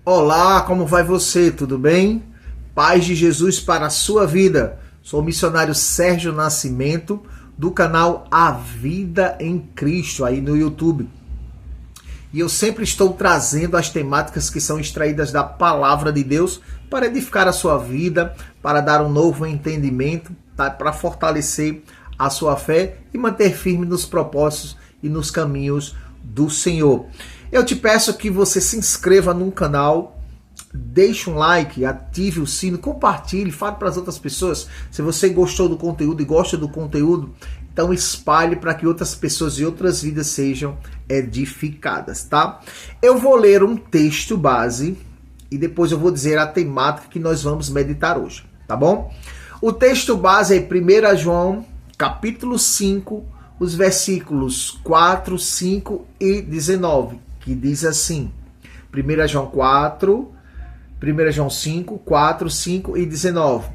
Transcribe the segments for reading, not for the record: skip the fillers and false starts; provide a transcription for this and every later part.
Olá, como vai você? Tudo bem? Paz de Jesus para a sua vida. Sou o missionário Sérgio Nascimento, do canal A Vida em Cristo, aí no YouTube. E eu sempre estou trazendo as temáticas que são extraídas da Palavra de Deus para edificar a sua vida, para dar um novo entendimento, tá? Para fortalecer a sua fé e manter firme nos propósitos e nos caminhos do Senhor. Eu te peço que você se inscreva no canal, deixe um like, ative o sino, compartilhe, fale para as outras pessoas. Se você gostou do conteúdo e gosta do conteúdo, então espalhe para que outras pessoas e outras vidas sejam edificadas, tá? Eu vou ler um texto base e depois eu vou dizer a temática que nós vamos meditar hoje, tá bom? O texto base é 1 João, capítulo 5, os versículos 4, 5 e 19, que diz assim, 1 João 5, 4, 5 e 19.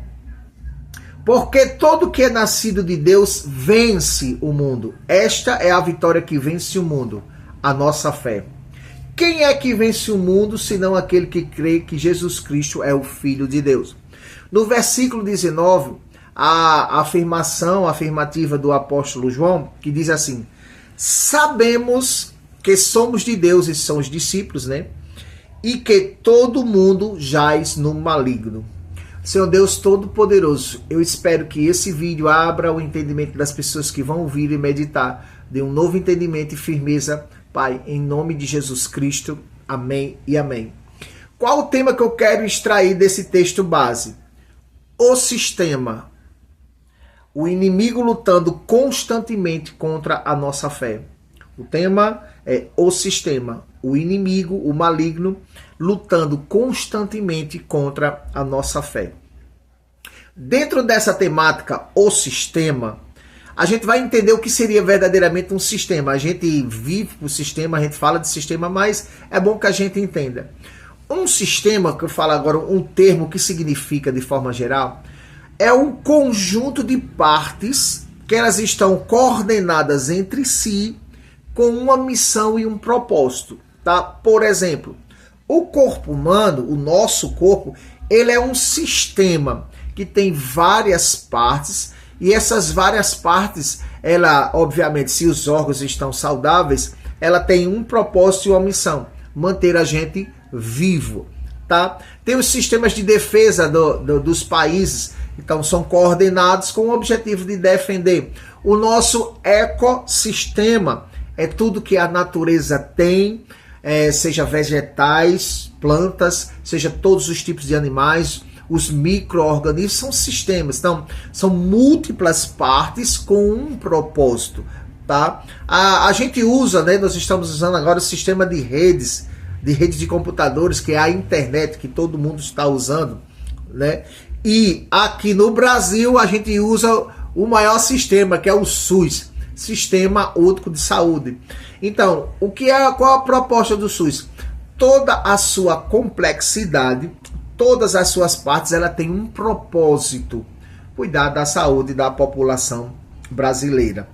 Porque todo que é nascido de Deus vence o mundo. Esta é a vitória que vence o mundo, a nossa fé. Quem é que vence o mundo, senão aquele que crê que Jesus Cristo é o Filho de Deus? No versículo 19, a afirmativa do apóstolo João, que diz assim, sabemos que somos de Deus, e são os discípulos, né? E que todo mundo jaz no maligno. Senhor Deus Todo-Poderoso, eu espero que esse vídeo abra o entendimento das pessoas que vão ouvir e meditar, dê um novo entendimento e firmeza, Pai, em nome de Jesus Cristo. Amém e amém. Qual o tema que eu quero extrair desse texto base? O sistema. O inimigo lutando constantemente contra a nossa fé. O tema é o sistema, o inimigo, o maligno, lutando constantemente contra a nossa fé. Dentro dessa temática, o sistema, a gente vai entender o que seria verdadeiramente um sistema. A gente vive o sistema, a gente fala de sistema, mas é bom que a gente entenda. Um sistema, que eu falo agora, um termo que significa de forma geral, é um conjunto de partes que elas estão coordenadas entre si com uma missão e um propósito, tá? Por exemplo, o corpo humano, o nosso corpo, ele é um sistema que tem várias partes e essas várias partes, ela, obviamente, se os órgãos estão saudáveis, ela tem um propósito e uma missão, manter a gente vivo, tá? Tem os sistemas de defesa dos países, então são coordenados com o objetivo de defender. O nosso ecossistema é tudo que a natureza tem, seja vegetais, plantas, seja todos os tipos de animais, os micro-organismos são sistemas. Então, são múltiplas partes com um propósito, tá? A gente usa, né, nós estamos usando agora o sistema de redes de computadores, que é a internet, que todo mundo está usando, né? E aqui no Brasil a gente usa o maior sistema, que é o SUS, Sistema Único de Saúde. Então, qual a proposta do SUS? Toda a sua complexidade, todas as suas partes, ela tem um propósito: cuidar da saúde da população brasileira.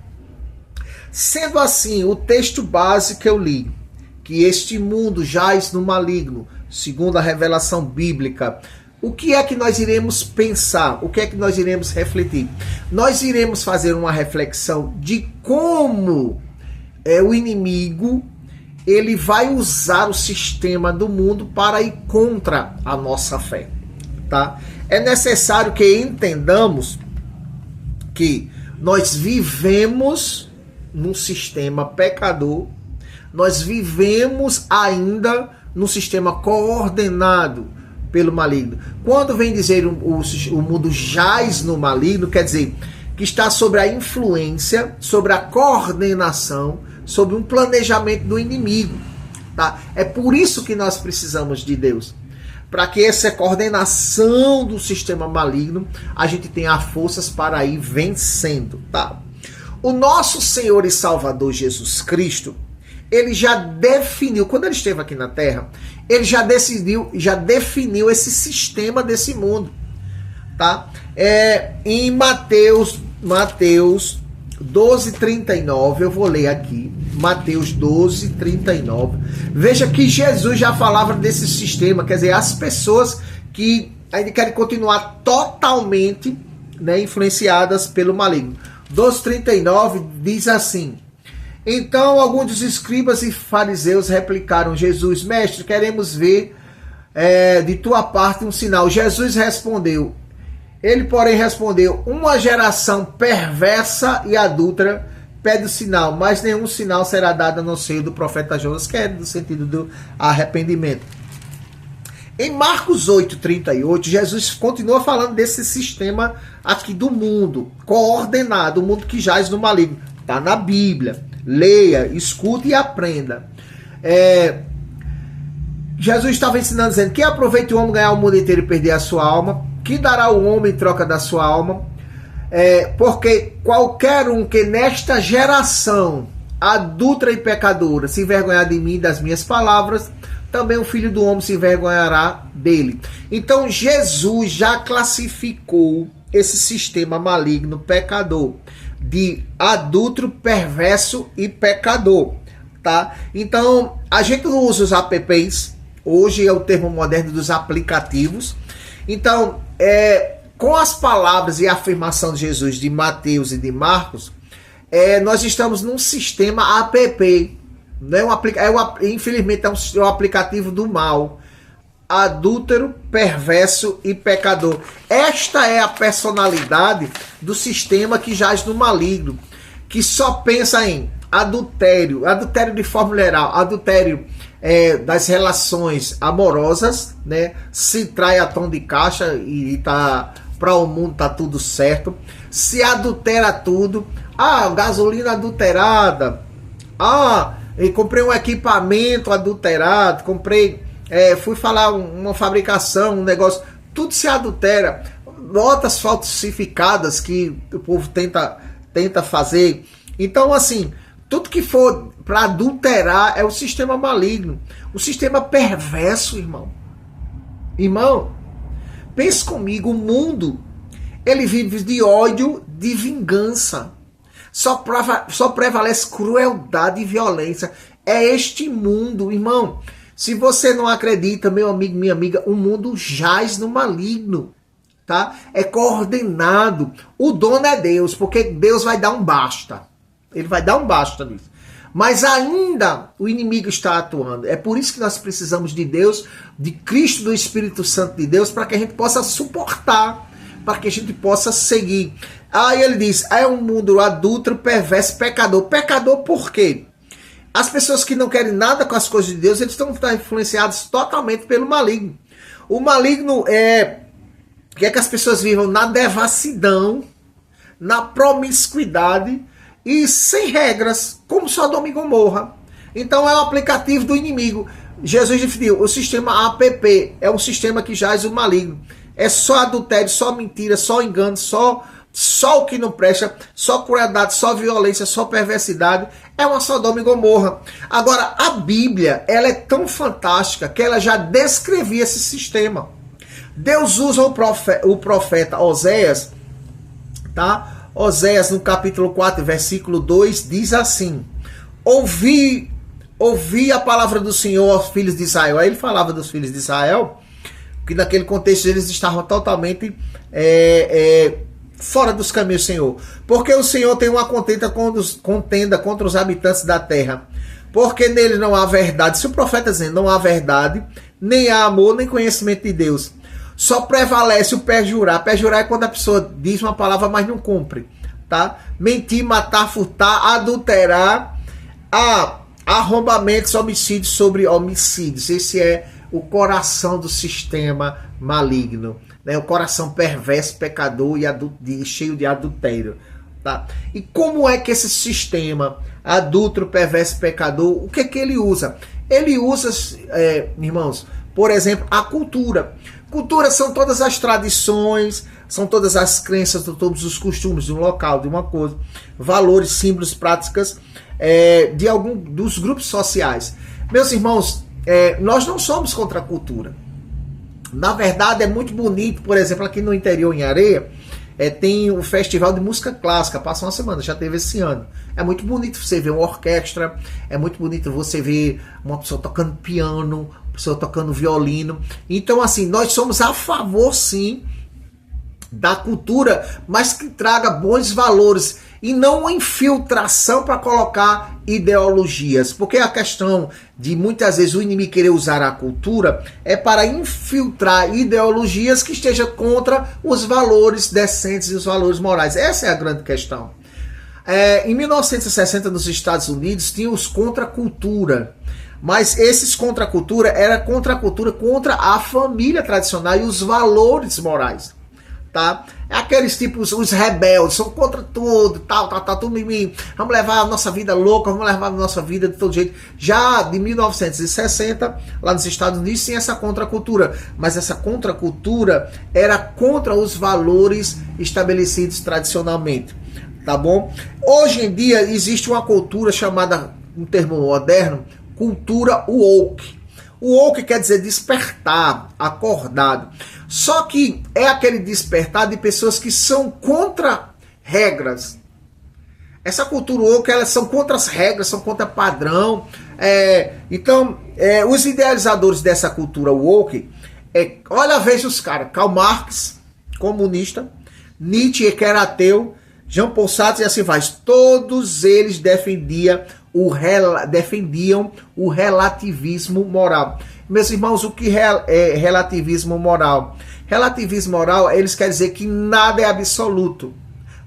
Sendo assim, o texto base que eu li, que este mundo jaz no maligno, segundo a revelação bíblica, o que é que nós iremos pensar? O que é que nós iremos refletir? Nós iremos fazer uma reflexão de como o inimigo ele vai usar o sistema do mundo para ir contra a nossa fé, tá? É necessário que entendamos que nós vivemos num sistema pecador, nós vivemos ainda num sistema coordenado pelo maligno. Quando vem dizer o mundo jaz no maligno, quer dizer que está sobre a influência, sobre a coordenação, sobre um planejamento do inimigo, tá? É por isso que nós precisamos de Deus, para que essa coordenação do sistema maligno, a gente tenha forças para ir vencendo, tá? O nosso Senhor e Salvador Jesus Cristo, ele já definiu, quando ele esteve aqui na Terra, ele já definiu esse sistema desse mundo, tá? Em Mateus 12:39, eu vou ler aqui. Mateus 12, 39. Veja que Jesus já falava desse sistema, quer dizer, as pessoas que ainda querem continuar totalmente, né, influenciadas pelo maligno. 12, 39 diz assim: então alguns dos escribas e fariseus replicaram: Jesus, mestre, queremos ver de tua parte um sinal. Jesus respondeu, ele porém respondeu: uma geração perversa e adúltera pede o sinal, mas nenhum sinal será dado no seio do profeta Jonas, que é no sentido do arrependimento. Em Marcos 8, 38, Jesus continua falando desse sistema aqui do mundo, coordenado, o mundo que jaz no maligno. Está na Bíblia. Leia, escute e aprenda. Jesus estava ensinando, dizendo: que aproveite o homem ganhar o mundo inteiro e perder a sua alma, que dará o homem em troca da sua alma, porque qualquer um que nesta geração adúltera e pecadora se envergonhar de mim e das minhas palavras, também o Filho do Homem se envergonhará dele. Então Jesus já classificou esse sistema maligno pecador de adúltero, perverso e pecador, tá? Então a gente não usa os apps, hoje é o termo moderno dos aplicativos. Então com as palavras e a afirmação de Jesus de Mateus e de Marcos, nós estamos num sistema app. Não é infelizmente é um aplicativo do mal. Adúltero, perverso e pecador. Esta é a personalidade do sistema que jaz no maligno, que só pensa em adultério, adultério de forma geral, adultério das relações amorosas, né? Se trai a tom de caixa e tá para o mundo tá tudo certo. Se adultera tudo. Gasolina adulterada. Eu comprei um equipamento adulterado, fui falar uma fabricação, um negócio, tudo se adultera. Notas falsificadas que o povo tenta fazer. Então, assim, tudo que for para adulterar é o sistema maligno, o sistema perverso, irmão. Irmão, pense comigo, o mundo, ele vive de ódio, de vingança. Só prevalece crueldade e violência. É este mundo, irmão. Se você não acredita, meu amigo, minha amiga, o mundo jaz no maligno, tá? É coordenado. O dono é Deus, porque Deus vai dar um basta. Ele vai dar um basta nisso. Mas ainda o inimigo está atuando. É por isso que nós precisamos de Deus, de Cristo, do Espírito Santo de Deus, para que a gente possa suportar, para que a gente possa seguir. Aí ele diz: é um mundo adúltero, perverso, pecador. Pecador por quê? As pessoas que não querem nada com as coisas de Deus, eles estão influenciados totalmente pelo maligno. O maligno quer que as pessoas vivam na devassidão, na promiscuidade e sem regras, como Sodoma e Gomorra. Então é o aplicativo do inimigo. Jesus definiu: o sistema app é um sistema que jaz o maligno. É só adultério, só mentira, só engano, só o que não presta, só crueldade, só violência, só perversidade. É uma Sodoma e Gomorra. Agora, a Bíblia, ela é tão fantástica que ela já descrevia esse sistema. Deus usa o profeta Oséias, tá? Oséias, no capítulo 4, versículo 2, diz assim: ouvi a palavra do Senhor aos filhos de Israel. Aí ele falava dos filhos de Israel, que naquele contexto eles estavam totalmente fora dos caminhos do Senhor. Porque o Senhor tem uma contenda contra os habitantes da terra. Porque nele não há verdade. Se o profeta dizendo não há verdade, nem há amor, nem conhecimento de Deus. Só prevalece o perjurar. Perjurar é quando a pessoa diz uma palavra, mas não cumpre. Tá? Mentir, matar, furtar, adulterar, arrombamentos, homicídios sobre homicídios. Esse é o coração do sistema maligno, né? O coração perverso, pecador e cheio de adultério, tá? E como é que esse sistema adúltero, perverso, pecador, o que é que ele usa? Ele usa, irmãos, por exemplo, a cultura. Cultura são todas as tradições, são todas as crenças, todos os costumes de um local, de uma coisa, valores, símbolos, práticas de algum dos grupos sociais. Meus irmãos, nós não somos contra a cultura. Na verdade, é muito bonito, por exemplo, aqui no interior, em Areia, tem o Festival de Música Clássica, passa uma semana, já teve esse ano. É muito bonito você ver uma orquestra, é muito bonito você ver uma pessoa tocando piano, uma pessoa tocando violino. Então, assim, nós somos a favor, sim, da cultura, mas que traga bons valores e não uma infiltração para colocar ideologias, porque a questão de muitas vezes o inimigo querer usar a cultura é para infiltrar ideologias que estejam contra os valores decentes e os valores morais. Essa é a grande questão. Em 1960 nos Estados Unidos tinha os contra-cultura, mas esses contra-cultura era contra-cultura contra a família tradicional e os valores morais. Tá? É aqueles tipos, os rebeldes, são contra tudo, tudo mimimi. Vamos levar a nossa vida louca, vamos levar a nossa vida de todo jeito. Já de 1960, lá nos Estados Unidos, tinha essa contracultura, mas essa contracultura era contra os valores estabelecidos tradicionalmente, tá bom? Hoje em dia existe uma cultura chamada, um termo moderno, cultura woke. O woke quer dizer despertar, acordado. Só que é aquele despertar de pessoas que são contra regras. Essa cultura woke, elas são contra as regras, são contra padrão. Então, os idealizadores dessa cultura woke, olha, veja os caras, Karl Marx, comunista, Nietzsche, que era ateu, Jean Paul Sartre e assim vai. Todos eles defendiam o relativismo moral. Meus irmãos, o que é relativismo moral? Relativismo moral, eles querem dizer que nada é absoluto.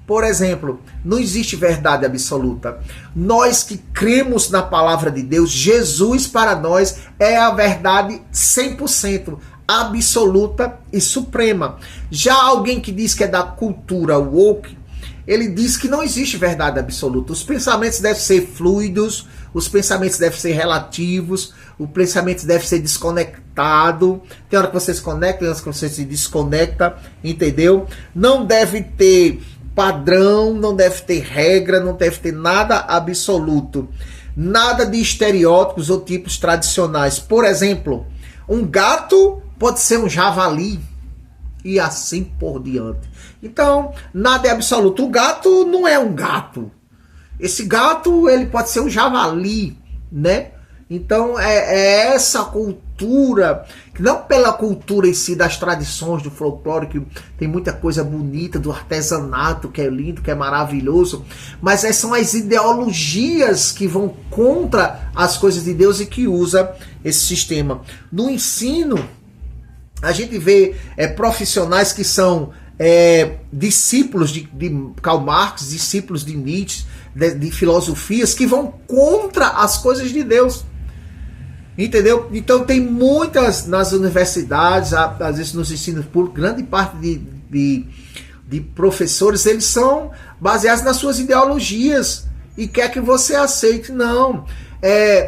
Por exemplo, não existe verdade absoluta. Nós que cremos na palavra de Deus, Jesus para nós é a verdade 100%, absoluta e suprema. Já alguém que diz que é da cultura woke, ele diz que não existe verdade absoluta. Os pensamentos devem ser fluidos, os pensamentos devem ser relativos, o pensamento deve ser desconectado. Tem hora que você se conecta, tem hora que você se desconecta, entendeu? Não deve ter padrão, não deve ter regra, não deve ter nada absoluto. Nada de estereótipos ou tipos tradicionais. Por exemplo, um gato pode ser um javali e assim por diante. Então, nada é absoluto. O gato não é um gato. Esse gato, ele pode ser um javali, né? Então, é essa cultura, não pela cultura em si, das tradições, do folclore, que tem muita coisa bonita, do artesanato, que é lindo, que é maravilhoso, mas são as ideologias que vão contra as coisas de Deus e que usa esse sistema. No ensino, a gente vê profissionais que são discípulos de Karl Marx, discípulos de Nietzsche, de filosofias que vão contra as coisas de Deus. Entendeu? Então tem muitas nas universidades, às vezes nos ensinos públicos, grande parte de professores, eles são baseados nas suas ideologias e quer que você aceite. Não.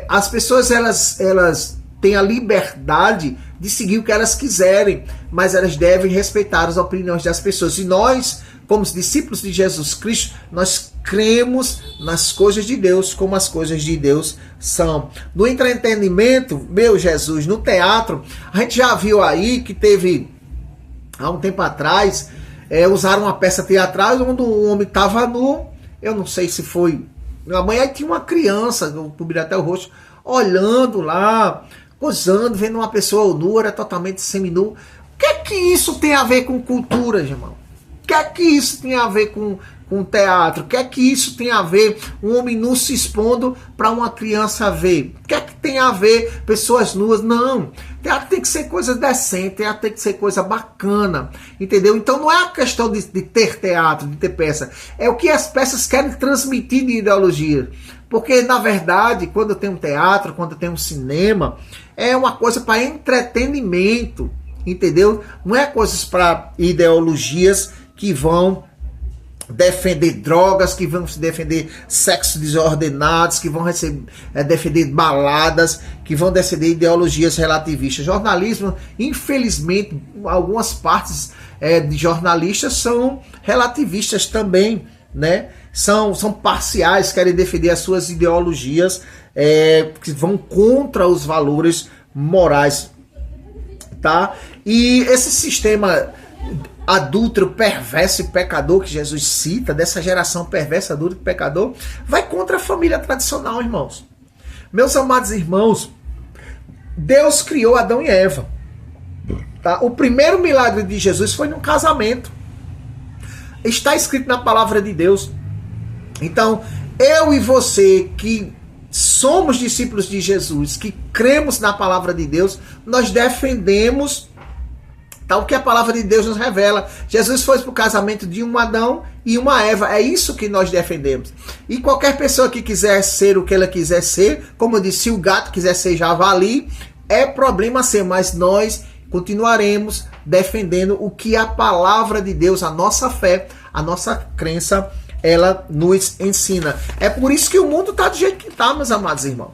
As pessoas elas têm a liberdade de seguir o que elas quiserem, mas elas devem respeitar as opiniões das pessoas. E nós, como discípulos de Jesus Cristo, nós cremos nas coisas de Deus como as coisas de Deus são. No entretenimento, meu Jesus, no teatro, a gente já viu aí que teve, há um tempo atrás, usaram uma peça teatral onde um homem estava nu, eu não sei se foi, amanhã tinha uma criança, cobriu até o rosto, olhando lá, gozando, vendo uma pessoa nua, era totalmente seminu. O que isso tem a ver com cultura, irmão? O que isso tem a ver com teatro? O que isso tem a ver um homem nu se expondo para uma criança ver? O que tem a ver pessoas nuas? Não. Teatro tem que ser coisa decente, teatro tem que ser coisa bacana, entendeu? Então não é a questão de ter teatro, de ter peça. É o que as peças querem transmitir de ideologia. Porque, na verdade, quando tem um teatro, quando tem um cinema, é uma coisa para entretenimento, entendeu? Não é coisas para ideologias que vão defender drogas, que vão defender sexo desordenados, que vão defender baladas, que vão defender ideologias relativistas. Jornalismo, infelizmente, algumas partes de jornalistas são relativistas também, né? São parciais, querem defender as suas ideologias que vão contra os valores morais, tá? E esse sistema adúltero, perverso e pecador que Jesus cita, dessa geração perversa, adúltero e pecador, vai contra a família tradicional, irmãos. Meus amados irmãos, Deus criou Adão e Eva. Tá? O primeiro milagre de Jesus foi num casamento. Está escrito na palavra de Deus. Então, eu e você que somos discípulos de Jesus, que cremos na palavra de Deus, nós defendemos o que a palavra de Deus nos revela. Jesus foi para o casamento de um Adão e uma Eva. É isso que nós defendemos. E qualquer pessoa que quiser ser o que ela quiser ser, como eu disse, se o gato quiser ser javali, é problema seu, mas nós continuaremos defendendo o que a palavra de Deus, a nossa fé, a nossa crença, ela nos ensina. É por isso que o mundo está do jeito que está, meus amados irmãos.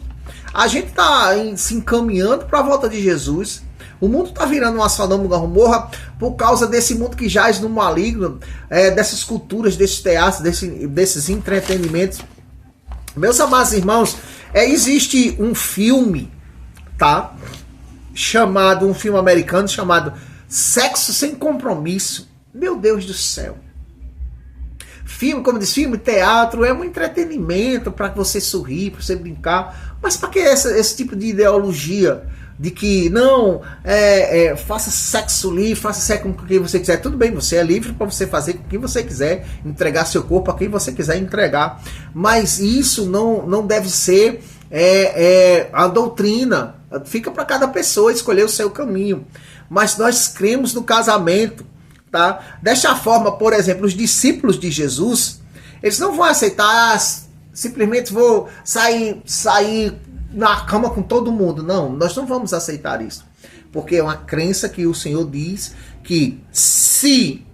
A gente está se encaminhando para a volta de Jesus. O mundo está virando uma Sodoma e Gomorra por causa desse mundo que jaz no maligno, dessas culturas, desses teatros, desses entretenimentos. Meus amados irmãos, existe um filme, tá? Um filme americano chamado Sexo Sem Compromisso. Meu Deus do céu. Filme, como diz, filme, teatro, é um entretenimento para você sorrir, para você brincar. Mas para que esse tipo de ideologia de que não, faça sexo livre, faça sexo com quem você quiser? Tudo bem, você é livre para você fazer com quem você quiser, entregar seu corpo a quem você quiser entregar. Mas isso não deve ser a doutrina. Fica para cada pessoa escolher o seu caminho. Mas nós cremos no casamento. Tá? Desta forma, por exemplo, os discípulos de Jesus, eles não vão aceitar, simplesmente vou sair na cama com todo mundo. Não, nós não vamos aceitar isso. Porque é uma crença que o Senhor diz que se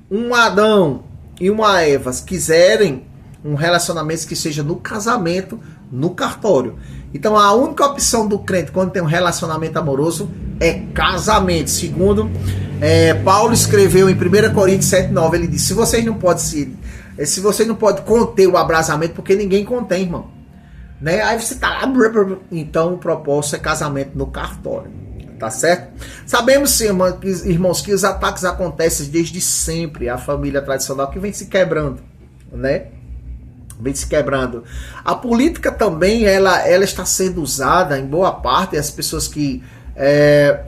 um Adão e uma Eva quiserem um relacionamento que seja no casamento, no cartório. Então a única opção do crente quando tem um relacionamento amoroso é casamento. Segundo Paulo escreveu em 1 Coríntios 7,9, ele diz: se vocês não podem conter o abrasamento, porque ninguém contém, irmão. Né? Aí você tá lá, então o propósito é casamento no cartório. Tá certo? Sabemos, irmãos, que os ataques acontecem desde sempre. A família tradicional que vem se quebrando, né? Vem se quebrando. A política também, ela está sendo usada em boa parte. As pessoas que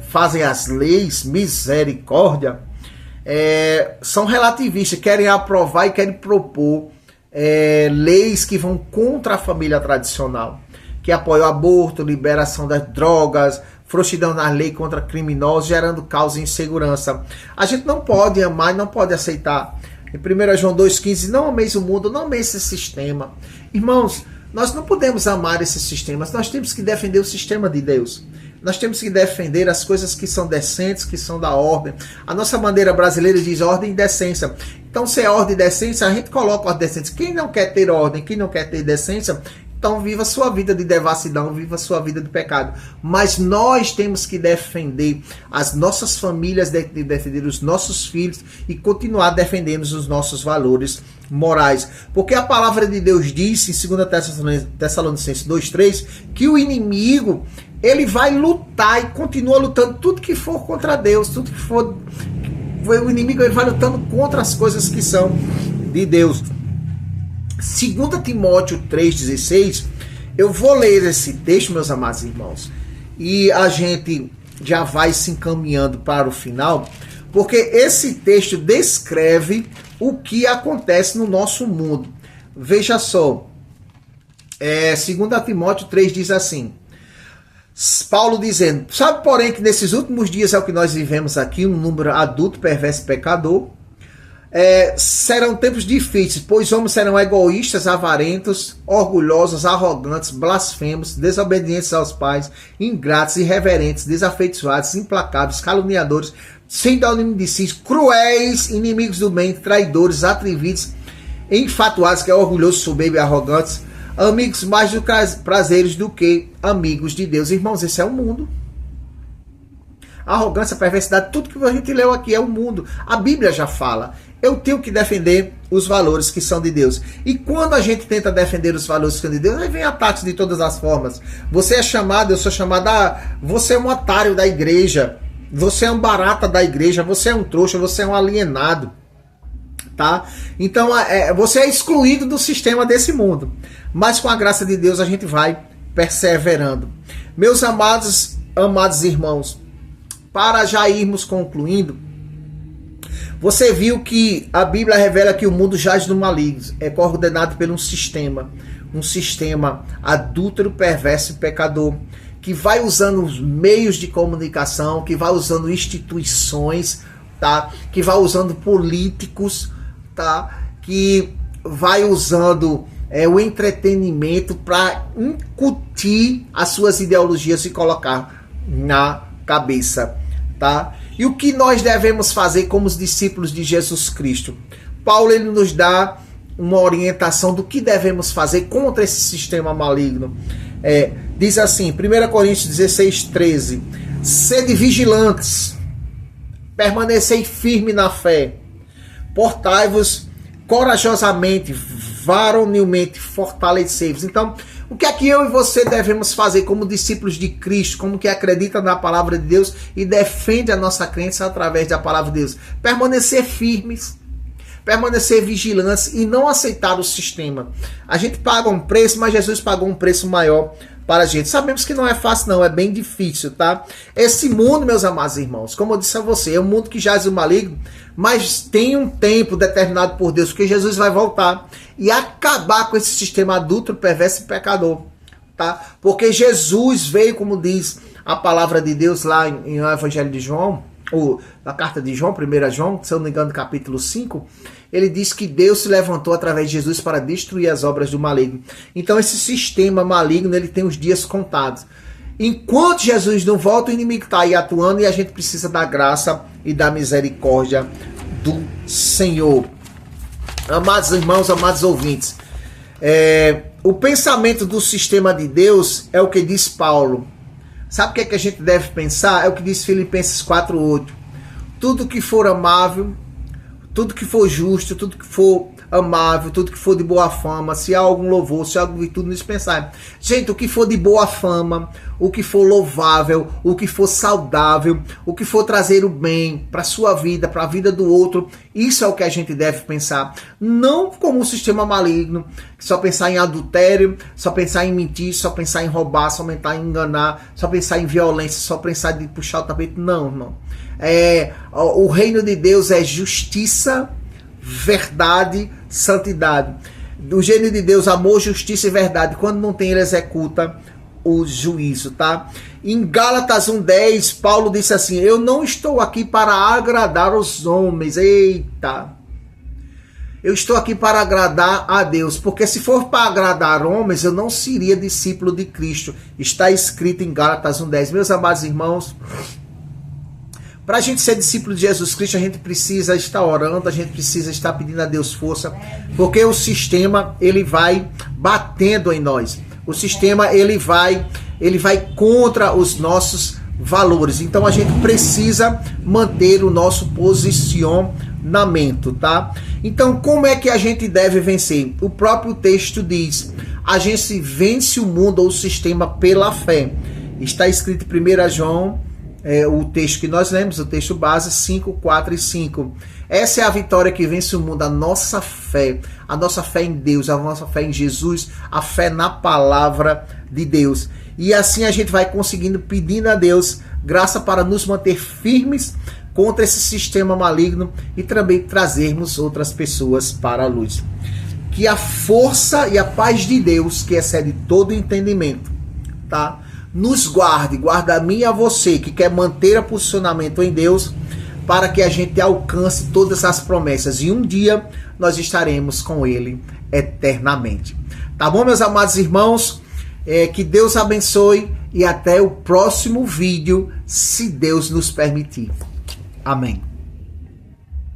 fazem as leis, misericórdia, são relativistas, querem aprovar e querem propor leis que vão contra a família tradicional, que apoiam o aborto, liberação das drogas, frouxidão na lei contra criminosos, gerando caos e insegurança. A gente não pode amar e não pode aceitar. Em 1 João 2,15, não ameis o mundo, não ameis esse sistema. Irmãos, nós não podemos amar esses sistemas, nós temos que defender o sistema de Deus. Nós temos que defender as coisas que são decentes, que são da ordem. A nossa bandeira brasileira diz ordem e decência. Então, se é ordem e decência, a gente coloca ordem e decência. Quem não quer ter ordem, quem não quer ter decência, então viva a sua vida de devassidão, viva a sua vida de pecado. Mas nós temos que defender as nossas famílias, defender os nossos filhos e continuar defendendo os nossos valores morais. Porque a palavra de Deus diz em 2 Tessalonicenses 2,3 que o inimigo, ele vai lutar e continua lutando tudo que for contra Deus, tudo que for o inimigo, ele vai lutando contra as coisas que são de Deus. 2 Timóteo 3,16, eu vou ler esse texto, meus amados irmãos, e a gente já vai se encaminhando para o final, porque esse texto descreve o que acontece no nosso mundo. Veja só, 2 Timóteo 3 diz assim, Paulo dizendo: sabe, porém, que nesses últimos dias é o que nós vivemos aqui, um número adulto, perverso e pecador. Serão tempos difíceis, pois homens serão egoístas, avarentos, orgulhosos, arrogantes, blasfemos, desobedientes aos pais, ingratos, irreverentes, desafeiçoados, implacáveis, caluniadores, sem domínio de si, cruéis, inimigos do bem, traidores, atrevidos, enfatuados, que é orgulhoso, soberbo e arrogantes, amigos mais do prazeres do que amigos de Deus. Irmãos, esse é o mundo. Arrogância, perversidade, tudo que a gente leu aqui é o mundo. A Bíblia já fala. Eu tenho que defender os valores que são de Deus. E quando a gente tenta defender os valores que são de Deus, aí vem ataques de todas as formas. Você é chamado, eu sou chamado, você é um otário da igreja. Você é um barata da igreja, você é um trouxa, você é um alienado, tá? Então você é excluído do sistema desse mundo. Mas com a graça de Deus a gente vai perseverando. Meus amados irmãos, para já irmos concluindo, você viu que a Bíblia revela que o mundo jaz no maligno, é coordenado por um sistema adúltero, perverso e pecador, que vai usando os meios de comunicação, que vai usando instituições, tá? Que vai usando políticos, tá? Que vai usando o entretenimento para incutir as suas ideologias e colocar na cabeça, tá? E o que nós devemos fazer como os discípulos de Jesus Cristo? Paulo ele nos dá uma orientação do que devemos fazer contra esse sistema maligno. Diz assim, 1 Coríntios 16, 13: sede vigilantes, permanecei firme na fé, portai-vos corajosamente, varonilmente, fortalecei-vos. Então, o que é que eu e você devemos fazer como discípulos de Cristo, como que acredita na palavra de Deus e defende a nossa crença através da palavra de Deus? Permanecer firmes, permanecer vigilantes e não aceitar o sistema. A gente paga um preço, mas Jesus pagou um preço maior para a gente. Sabemos que não é fácil não, é bem difícil, tá? Esse mundo, meus amados irmãos, como eu disse a você, é um mundo que jaz o maligno, mas tem um tempo determinado por Deus, porque Jesus vai voltar e acabar com esse sistema adúltero, perverso e pecador, tá? Porque Jesus veio, como diz a palavra de Deus lá em o Evangelho de João, ou na carta de João, 1 João, se eu não me engano, capítulo 5, ele diz que Deus se levantou através de Jesus para destruir as obras do maligno. Então esse sistema maligno, ele tem os dias contados. Enquanto Jesus não volta, o inimigo está aí atuando e a gente precisa da graça e da misericórdia do Senhor. Amados irmãos, amados ouvintes, o pensamento do sistema de Deus é o que diz Paulo. Sabe o que é que a gente deve pensar? É o que diz Filipenses 4:8. Tudo que for amável, tudo que for justo, tudo que for amável, tudo que for de boa fama, se há algum louvor, se há alguma virtude, nisso pensar. Gente, o que for de boa fama, o que for louvável, o que for saudável, o que for trazer o bem para a sua vida, para a vida do outro, isso é o que a gente deve pensar. Não como um sistema maligno, só pensar em adultério, só pensar em mentir, só pensar em roubar, só pensar em enganar, só pensar em violência, só pensar em puxar o tapete. Não, irmão. O reino de Deus é justiça, verdade, santidade. Do reino de Deus, amor, justiça e verdade. Quando não tem, ele executa o juízo, tá? Em Gálatas 1:10, Paulo disse assim: eu não estou aqui para agradar os homens. Eita! Eu estou aqui para agradar a Deus, porque se for para agradar homens, eu não seria discípulo de Cristo. Está escrito em Gálatas 1:10. Meus amados irmãos, para a gente ser discípulo de Jesus Cristo, a gente precisa estar orando, a gente precisa estar pedindo a Deus força, porque o sistema, ele vai batendo em nós. O sistema, ele vai contra os nossos valores. Então a gente precisa manter o nosso posicionamento, tá? Então como é que a gente deve vencer? O próprio texto diz: a gente vence o mundo ou o sistema pela fé. Está escrito em 1 João, o texto que nós lemos, o texto base 5, 4 e 5. Essa é a vitória que vence o mundo, a nossa fé em Deus, a nossa fé em Jesus, a fé na palavra de Deus. E assim a gente vai conseguindo, pedindo a Deus graça para nos manter firmes contra esse sistema maligno e também trazermos outras pessoas para a luz. Que a força e a paz de Deus, que excede todo entendimento, tá? Nos guarda a mim e a você que quer manter o posicionamento em Deus, para que a gente alcance todas as promessas e um dia nós estaremos com Ele eternamente. Tá bom, meus amados irmãos? Que Deus abençoe e até o próximo vídeo, se Deus nos permitir. Amém.